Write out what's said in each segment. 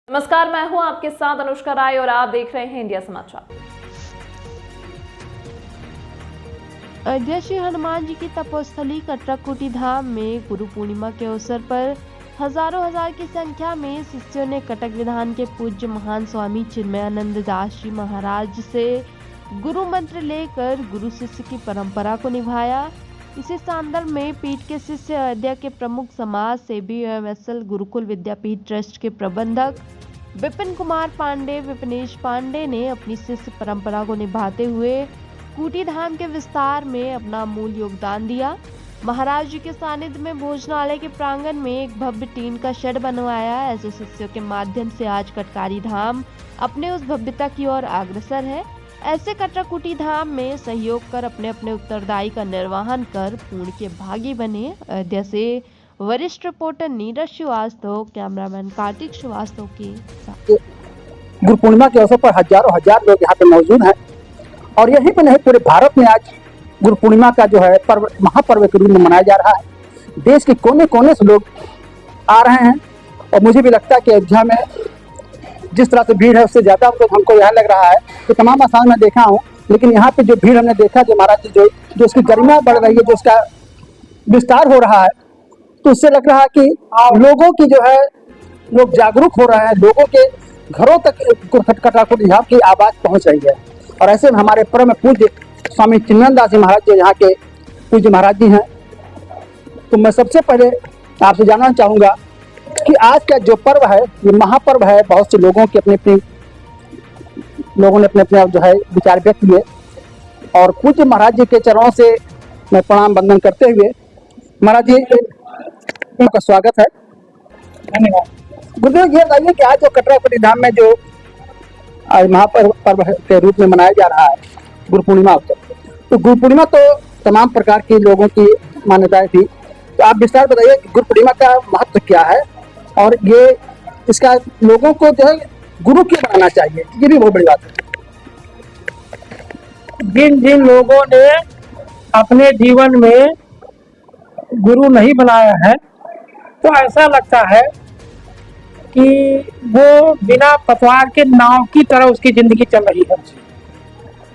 नमस्कार, मैं हूं आपके साथ अनुष्का राय और आप देख रहे हैं इंडिया समाचार। अयोध्या श्री हनुमान जी की तपोस्थली कटराकुटी धाम में गुरु पूर्णिमा के अवसर पर हजार की संख्या में शिष्यों ने कटक विधान के पूज्य महान स्वामी चिन्मयानंद दास जी महाराज से गुरु मंत्र लेकर गुरु शिष्य की परंपरा को निभाया। इसी संदर्भ में पीठ के शिष्य अयोध्या के प्रमुख समाज सेवी एवं एसएल गुरुकुल विद्यापीठ ट्रस्ट के प्रबंधक विपिन कुमार पांडे विपिनेश पांडे ने अपनी शिष्य परंपरा को निभाते हुए कूटी धाम के विस्तार में अपना अमूल्य योगदान दिया। महाराज जी के सानिध्य में भोजनालय के प्रांगण में एक भव्य टीन का शेड बनवाया। ऐसे शिष्यों के माध्यम से आज कटकारी धाम अपने उस भव्यता की ओर अग्रसर है। ऐसे कटराकुटी धाम में सहयोग कर अपने अपने उत्तरदायी का निर्वहन कर पुण्य के भागी बने। अयोध्या से वरिष्ठ रिपोर्टर नीरज श्रीवास्तव, कैमरामैन कार्तिक श्रीवास्तव के साथ। गुरु पूर्णिमा के अवसर पर हजार लोग यहाँ पे मौजूद हैं और यहीं पे नहीं पूरे भारत में आज गुरु पूर्णिमा का जो है पर्व महापर्व के रूप में मनाया जा रहा है। देश के कोने कोने से लोग आ रहे हैं और मुझे भी लगता है कि अयोध्या में जिस तरह से भीड़ है उससे ज़्यादा हमको यह लग रहा है कि तमाम स्थान में देखा हूँ, लेकिन यहाँ पे जो भीड़ हमने देखा, जो महाराज जी जो उसकी गरिमा बढ़ रही है, जो उसका विस्तार हो रहा है, तो उससे लग रहा है कि लोगों की जो है लोग जागरूक हो रहे हैं, लोगों के घरों तक कटराकुटी धाम की आवाज़ पहुँच रही है। और ऐसे में हमारे परम पूज्य स्वामी चिन्मयानंद दास जी महाराज जो यहाँ के पूज्य महाराज जी हैं, तो मैं सबसे पहले आपसे जानना चाहूँगा कि आज का जो पर्व है, ये महापर्व है। बहुत से लोगों ने अपने जो है विचार व्यक्त किए और पूज्य महाराज जी के चरणों से मैं प्रणाम वंदन करते हुए महाराज जी का स्वागत है। धन्यवाद। गुरुदेव ये बताइए कि आज जो कटराकुटी धाम में जो आज महापर्व के रूप में मनाया जा रहा है गुरु पूर्णिमा अवसर, तो गुरु पूर्णिमा तो तमाम प्रकार के लोगों की मान्यताएं थी, तो आप विस्तार बताइए कि गुरु पूर्णिमा का महत्व क्या है और ये इसका लोगों को जो है गुरु क्यों बनाना चाहिए, ये भी बहुत बड़ी बात है। जिन जिन लोगों ने अपने जीवन में गुरु नहीं बनाया है, तो ऐसा लगता है कि वो बिना पतवार के नाव की तरह उसकी जिंदगी चल रही है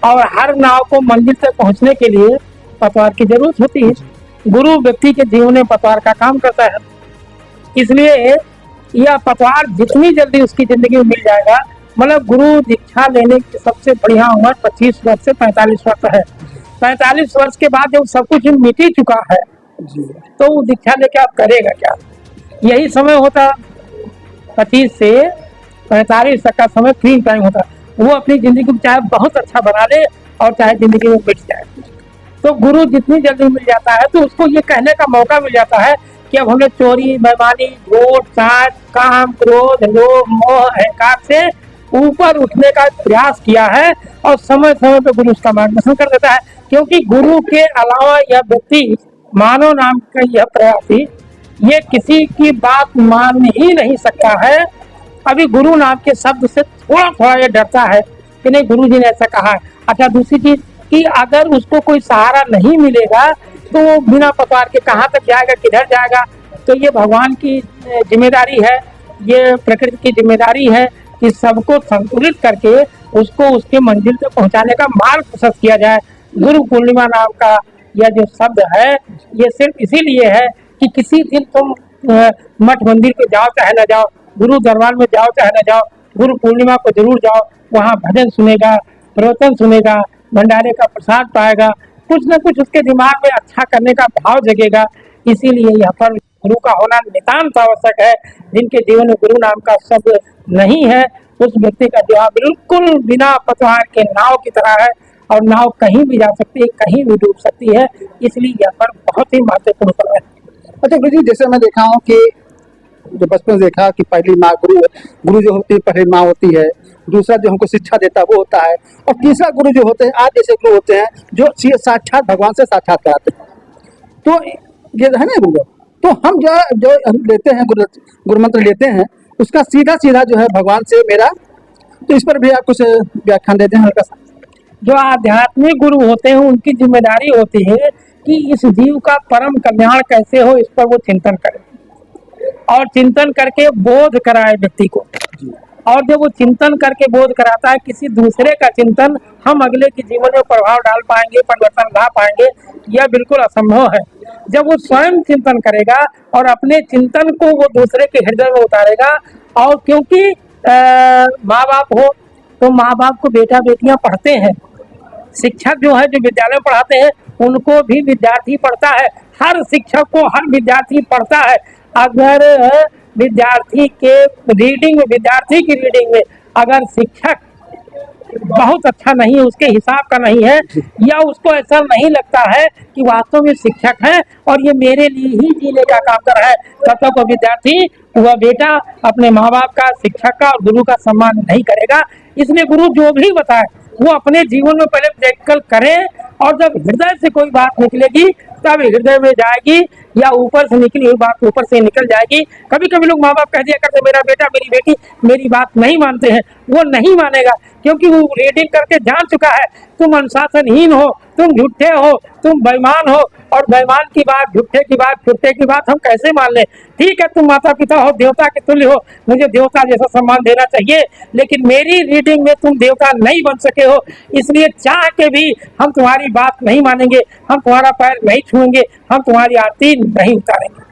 और हर नाव को मंजिल तक पहुंचने के लिए पतवार की जरूरत होती है। गुरु व्यक्ति के जीवन में पतवार का काम करता है, इसलिए यह पतवार जितनी जल्दी उसकी जिंदगी में मिल जाएगा, मतलब गुरु दीक्षा लेने की सबसे बढ़िया उम्र 25 वर्ष से 45 वर्ष है। 45 वर्ष के बाद जब सब कुछ मिट ही चुका है तो वो दीक्षा लेके आप करेगा क्या? यही समय होता 25 से 45 तक का समय फ्री टाइम होता, वो अपनी जिंदगी को चाहे बहुत अच्छा बना ले और चाहे जिंदगी में मिट जाए। तो गुरु जितनी जल्दी मिल जाता है तो उसको ये कहने का मौका मिल जाता है कि अब हमने चोरी, बेईमानी, झूठ, साज, काम, क्रोध, लोभ, मोह, अहंकार से ऊपर उठने का प्रयास किया है और समय समय पर गुरु उसका मार्गदर्शन कर देता है। क्योंकि गुरु के अलावा यह व्यक्ति, मानव नाम का यह प्रयासी, ये किसी की बात मान ही नहीं सकता है। अभी गुरु नाम के शब्द से थोड़ा थोड़ा ये डरता है कि नहीं गुरु जी ने ऐसा कहा है। अच्छा, दूसरी चीज कि अगर उसको कोई सहारा नहीं मिलेगा तो वो बिना पतवार के कहाँ तक जाएगा, किधर जाएगा? तो ये भगवान की जिम्मेदारी है, ये प्रकृति की जिम्मेदारी है कि सबको संतुलित करके उसको उसके मंजिल तक पहुंचाने का मार्ग प्रशस्त किया जाए। गुरु पूर्णिमा नाम का यह जो शब्द है, ये सिर्फ इसीलिए है कि किसी दिन तुम मठ मंदिर पे जाओ चाहे न जाओ, गुरु दरबार में जाओ चाहे न जाओ, गुरु पूर्णिमा को जरूर जाओ। वहाँ भजन सुनेगा, प्रवचन सुनेगा, भंडारे का प्रसाद पाएगा, कुछ न कुछ उसके दिमाग में अच्छा करने का भाव जगेगा। इसीलिए यह पर्व गुरु का होना नितांत आवश्यक है। जिनके जीवन में गुरु नाम का शब्द नहीं है, उस व्यक्ति का जीवन बिल्कुल बिना पतवार के नाव की तरह है और नाव कहीं भी जा सकती है, कहीं भी डूब सकती है। इसलिए यह पर्व बहुत ही महत्वपूर्ण पर्व है। अच्छा गुरु जी, जैसे मैं देखा हूँ कि जो बचपन से देखा कि पहली माँ गुरु जो होती है, पहली माँ होती है, दूसरा जो हमको शिक्षा देता है वो होता है, और तीसरा गुरु जो होते हैं आज जैसे गुरु होते हैं जो साक्षात भगवान से साक्षात कराते हैं। तो ये है ना गुरु, तो हम जो लेते हैं गुरु मंत्र लेते हैं, उसका सीधा सीधा जो है भगवान से मेरा, तो इस पर भी आप कुछ व्याख्यान देते हैं हल्का सा। जो आध्यात्मिक गुरु होते हैं उनकी जिम्मेदारी होती है कि इस जीव का परम कल्याण कैसे हो, इस पर वो चिंतन करें। और चिंतन करके बोध कराए व्यक्ति को। और जब वो चिंतन करके बोध कराता है, किसी दूसरे का चिंतन हम अगले के जीवन में प्रभाव डाल पाएंगे, परिवर्तन ला पाएंगे, यह बिल्कुल असंभव है। जब वो स्वयं चिंतन करेगा और अपने चिंतन को वो दूसरे के हृदय में उतारेगा, और क्योंकि माँ बाप हो तो माँ बाप को बेटा बेटियां पढ़ते हैं, शिक्षक जो है जो विद्यालय में पढ़ाते हैं उनको भी विद्यार्थी पढ़ता है, हर शिक्षक को हर विद्यार्थी पढ़ता है। अगर विद्यार्थी के रीडिंग में, विद्यार्थी की रीडिंग में अगर शिक्षक बहुत अच्छा नहीं है, उसके हिसाब का नहीं है, या उसको ऐसा नहीं लगता है कि वास्तव में शिक्षक है और ये मेरे लिए ही जीने का काम कर रहा है, तब तक वो विद्यार्थी, वह बेटा अपने माँ बाप का, शिक्षक का और गुरु का सम्मान नहीं करेगा। इसलिए गुरु जो भी बताए वो अपने जीवन में पहले प्रैक्टिकल करे, और जब हृदय से कोई बात निकलेगी तब हृदय में जाएगी, या ऊपर से निकली हुई बात ऊपर से निकल जाएगी। कभी कभी लोग माँ बाप कह दिया करते मेरा बेटा मेरी बेटी मेरी बात नहीं मानते हैं, वो नहीं मानेगा क्योंकि वो रीडिंग करके जान चुका है तुम अनुशासनहीन हो, तुम झूठे हो, तुम बेईमान हो, और बेईमान की बात, झूठे की बात, छुट्टे की बात हम कैसे मान लें। ठीक है तुम माता पिता हो, देवता के तुल्य हो, मुझे देवता जैसा सम्मान देना चाहिए, लेकिन मेरी रीडिंग में तुम देवता नहीं बन सके हो, इसलिए चाह के भी हम तुम्हारी बात नहीं मानेंगे, हम तुम्हारा पैर नहीं छुएंगे, हम तुम्हारी आरती नहीं उतारेंगे।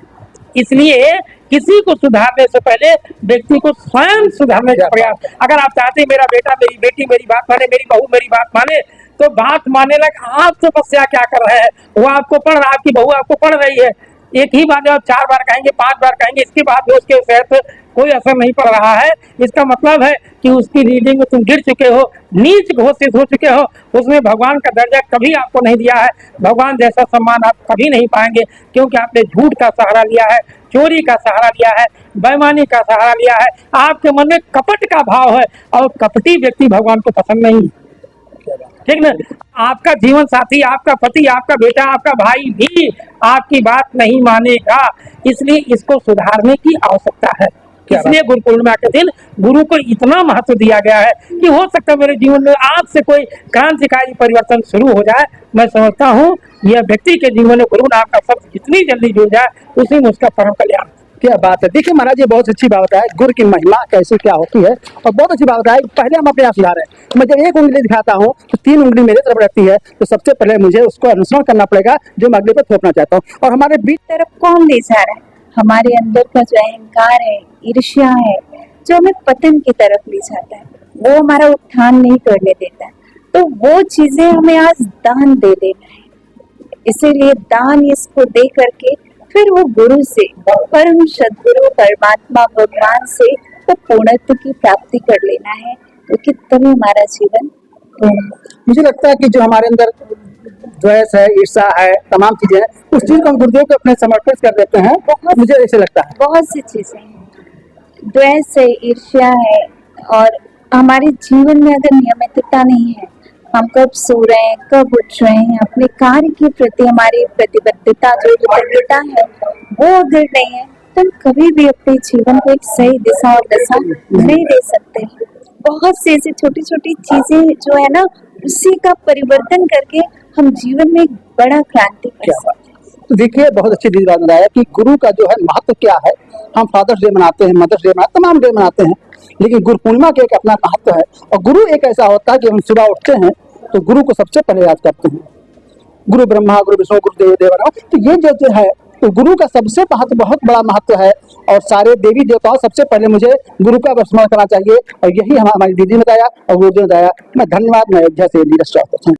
इसलिए किसी को सुधारने से पहले व्यक्ति को स्वयं सुधारने का प्रयास। अगर आप चाहते हैं मेरा बेटा मेरी बेटी मेरी बात माने, मेरी बहू मेरी बात माने, तो बात मानने लग आप तपस्या क्या कर रहे हैं, वो आपको पढ़ रहा, आपकी बहू आपको पढ़ रही है, एक ही बात आप 4 बार कहेंगे 5 बार कहेंगे, इसके बाद भी उसके सेहत कोई असर नहीं पड़ रहा है, इसका मतलब है कि उसकी रीडिंग में तुम गिर चुके हो, नीच घोषित हो चुके हो, उसने भगवान का दर्जा कभी आपको नहीं दिया है, भगवान जैसा सम्मान आप कभी नहीं पाएंगे, क्योंकि आपने झूठ का सहारा लिया है, चोरी का सहारा लिया है, बेईमानी का सहारा लिया है, आपके मन में कपट का भाव है, और कपटी व्यक्ति भगवान को पसंद नहीं। ठीक ना, आपका जीवन साथी, आपका पति, आपका बेटा, आपका भाई भी आपकी बात नहीं मानेगा, इसलिए इसको सुधारने की आवश्यकता है। इसलिए गुरु पूर्णिमा के दिन गुरु को इतना महत्व दिया गया है कि हो सकता है मेरे जीवन में आज से कोई क्रांतिकारी परिवर्तन शुरू हो जाए। मैं समझता हूँ यह व्यक्ति के जीवन में गुरु नाम का शब्द जितनी जल्दी जुड़ जाए उसी में उसका परम कल्याण। क्या बात है। देखिए महाराज, ये बहुत अच्छी बात है, गुरु की महिमा कैसे क्या होती है, और बहुत अच्छी बात है। पहले हम अपने आप सुधारें। मैं जब एक उंगली दिखाता हूँ तो 3 उंगली मेरे तरफ रहती है, तो सबसे पहले मुझे उसको अनुसरण करना पड़ेगा जो मैं अगले पर थोपना चाहता हूँ। और हमारे बीच तरफ कौन ले जा रहा है? हमारे अंदर का जो अहंकार है, ईर्ष्या है, जो हमें पतन की तरफ ले जाता है, वो हमारा उत्थान नहीं करने देता है। तो वो चीजें हमें आज दान दे देना है। इसीलिए दान इसको दे करके फिर वो गुरु से, परम सद्गुरु परमात्मा भगवान से वो पूर्णत्व की प्राप्ति कर लेना है, क्योंकि तभी हमारा जीवन पूर्ण। मुझे लगता है कि जो हमारे अंदर द्वेष है, ईर्ष्या है, तमाम चीजें हैं, उस चीज को हम गुरुदेव को अपने समर्पित कर देते हैं। मुझे ऐसे लगता है बहुत सी चीजें हैं, द्वेष है, ईर्ष्या है, और हमारे जीवन में अगर नियमितता नहीं है, हम कब सो रहे हैं, कब उठ रहे हैं, अपने कार्य के प्रति हमारी प्रतिबद्धता जो कृतज्ञता है वो अगर नहीं है, तो हम कभी भी अपने जीवन को एक सही दिशा और दशा नहीं दे सकते। बहुत सी ऐसी छोटी छोटी चीजें जो है ना, उसी का परिवर्तन करके हम जीवन में एक बड़ा क्रांति कर सकते हैं। तो देखिए, बहुत अच्छी चीज बात बताया कि गुरु का जो है महत्व क्या है। हम फादर्स डे मनाते हैं, मदर्स डे मनाते हैं, तमाम डे मनाते हैं, लेकिन गुरु पूर्णिमा के एक अपना महत्व है। और गुरु एक ऐसा होता है कि हम सुबह उठते हैं तो गुरु को सबसे पहले याद करते हैं। गुरु ब्रह्मा, गुरु विष्णु, गुरु देव देवा, तो ये जो है तो गुरु का सबसे महत्व, बहुत बड़ा महत्व है। और सारे देवी देवताओं सबसे पहले मुझे गुरु का स्मरण करना चाहिए, और यही हमारी दीदी ने बताया और गुरुदेव ने बताया। मैं धन्यवाद, मैं अयोध्या से नीरज चौधरी।